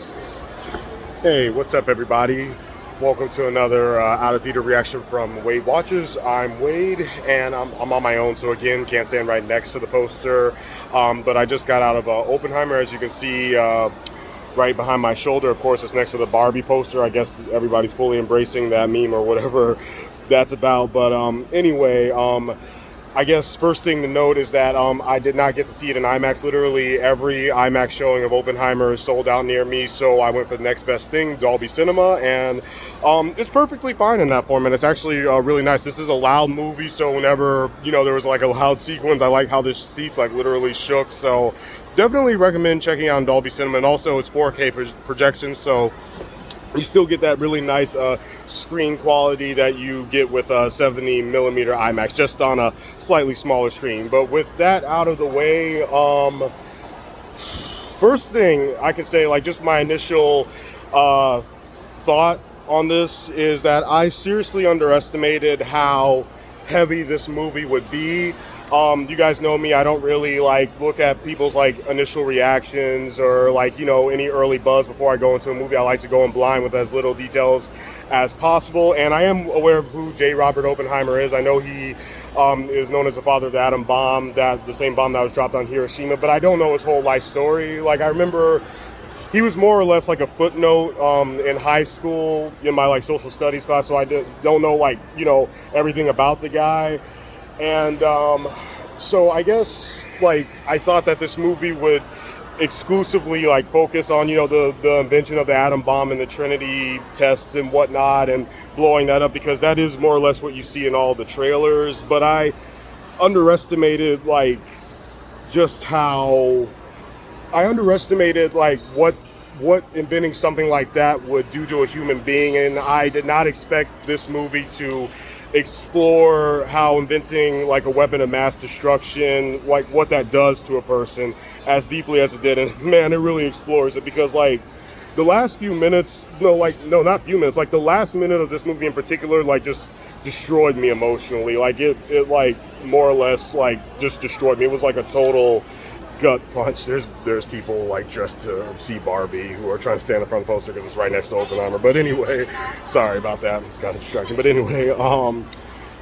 Jesus. Hey, what's up, everybody? Welcome to another out of theater reaction from Wade Watches. I'm Wade, and I'm on my own, so again, can't stand right next to the poster. But I just got out of Oppenheimer, as you can see. Right behind my shoulder, of course, it's next to the Barbie poster. I guess everybody's fully embracing that meme or whatever that's about. But anyway, I guess first thing to note is that I did not get to see it in IMAX. Literally every IMAX showing of Oppenheimer is sold out near me, so I went for the next best thing, Dolby Cinema, and it's perfectly fine in that format. It's actually really nice. This is a loud movie, so whenever there was like a loud sequence, I like how the seats like literally shook. So definitely recommend checking out Dolby Cinema, and also it's 4K projection, so you still get that really nice screen quality that you get with a 70 millimeter IMAX, just on a slightly smaller screen. But with that out of the way, first thing I can say, like just my initial thought on this is that I seriously underestimated how heavy this movie would be. You guys know me, I don't really look at people's initial reactions or any early buzz before I go into a movie. I like to go in blind with as little details as possible, and I am aware of who J. Robert Oppenheimer is. I know he is known as the father of the atom bomb, the same bomb that was dropped on Hiroshima, but I don't know his whole life story. I remember he was more or less like a footnote in high school in my social studies class, so I don't know everything about the guy. And so I guess I thought that this movie would exclusively focus on the invention of the atom bomb and the Trinity tests and whatnot and blowing that up, because that is more or less what you see in all the trailers. But I underestimated what inventing something like that would do to a human being, and I did not expect this movie to explore how inventing a weapon of mass destruction, what that does to a person, as deeply as it did. And man, it really explores it, because the last few minutes, the last minute of this movie in particular, just destroyed me emotionally. It more or less just destroyed me. It was a total gut punch. There's people dressed to see Barbie who are trying to stand in front of the poster because it's right next to Oppenheimer. But anyway, sorry about that. It's kind of distracting. But anyway,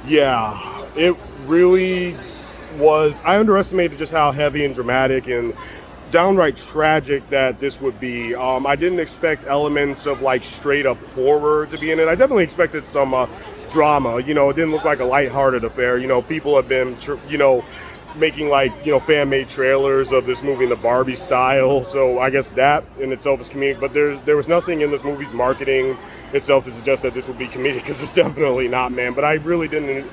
yeah, it really was. I underestimated just how heavy and dramatic and downright tragic that this would be. I didn't expect elements of straight up horror to be in it. I definitely expected some drama. It didn't look like a lighthearted affair. People have been making fan-made trailers of this movie in the Barbie style, so I guess that in itself is comedic. But there was nothing in this movie's marketing itself to suggest that this would be comedic, because it's definitely not, man. But I really didn't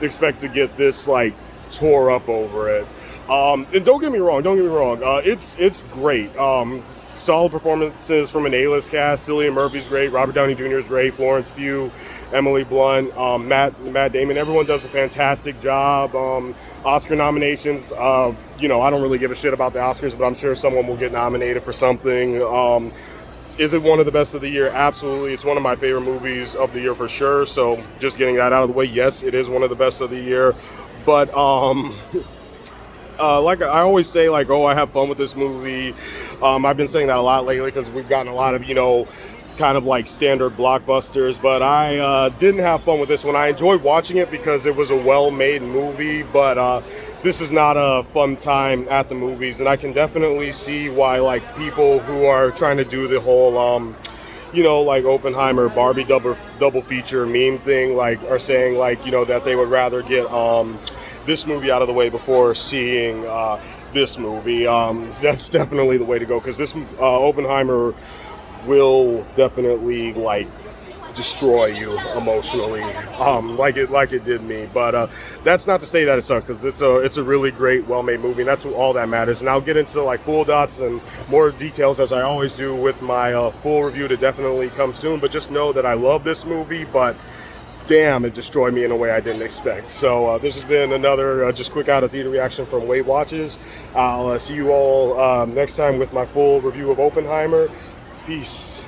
expect to get this tore up over it. And don't get me wrong, it's great. Solid performances from an A-list cast. Cillian Murphy's great, Robert Downey Jr. is great, Florence Pugh, Emily Blunt, Matt Damon. Everyone does a fantastic job. Oscar nominations, I don't really give a shit about the Oscars, but I'm sure someone will get nominated for something. Is it one of the best of the year? Absolutely. It's one of my favorite movies of the year for sure. So just getting that out of the way, yes, it is one of the best of the year. But like I always say, oh, I have fun with this movie. I've been saying that a lot lately because we've gotten a lot of, kind of standard blockbusters, but I didn't have fun with this one. I enjoyed watching it because it was a well-made movie, but this is not a fun time at the movies, and I can definitely see why people who are trying to do the whole Oppenheimer Barbie double feature meme thing are saying that they would rather get this movie out of the way before seeing this movie. That's definitely the way to go, because this Oppenheimer will definitely destroy you emotionally, like it did me. But that's not to say that it sucks, because it's a really great, well-made movie, and that's all that matters. And I'll get into full dots and more details, as I always do, with my full review to definitely come soon. But just know that I love this movie, but damn, it destroyed me in a way I didn't expect. So this has been another just quick out of theater reaction from Wade Watches. I'll see you all next time with my full review of Oppenheimer. Peace.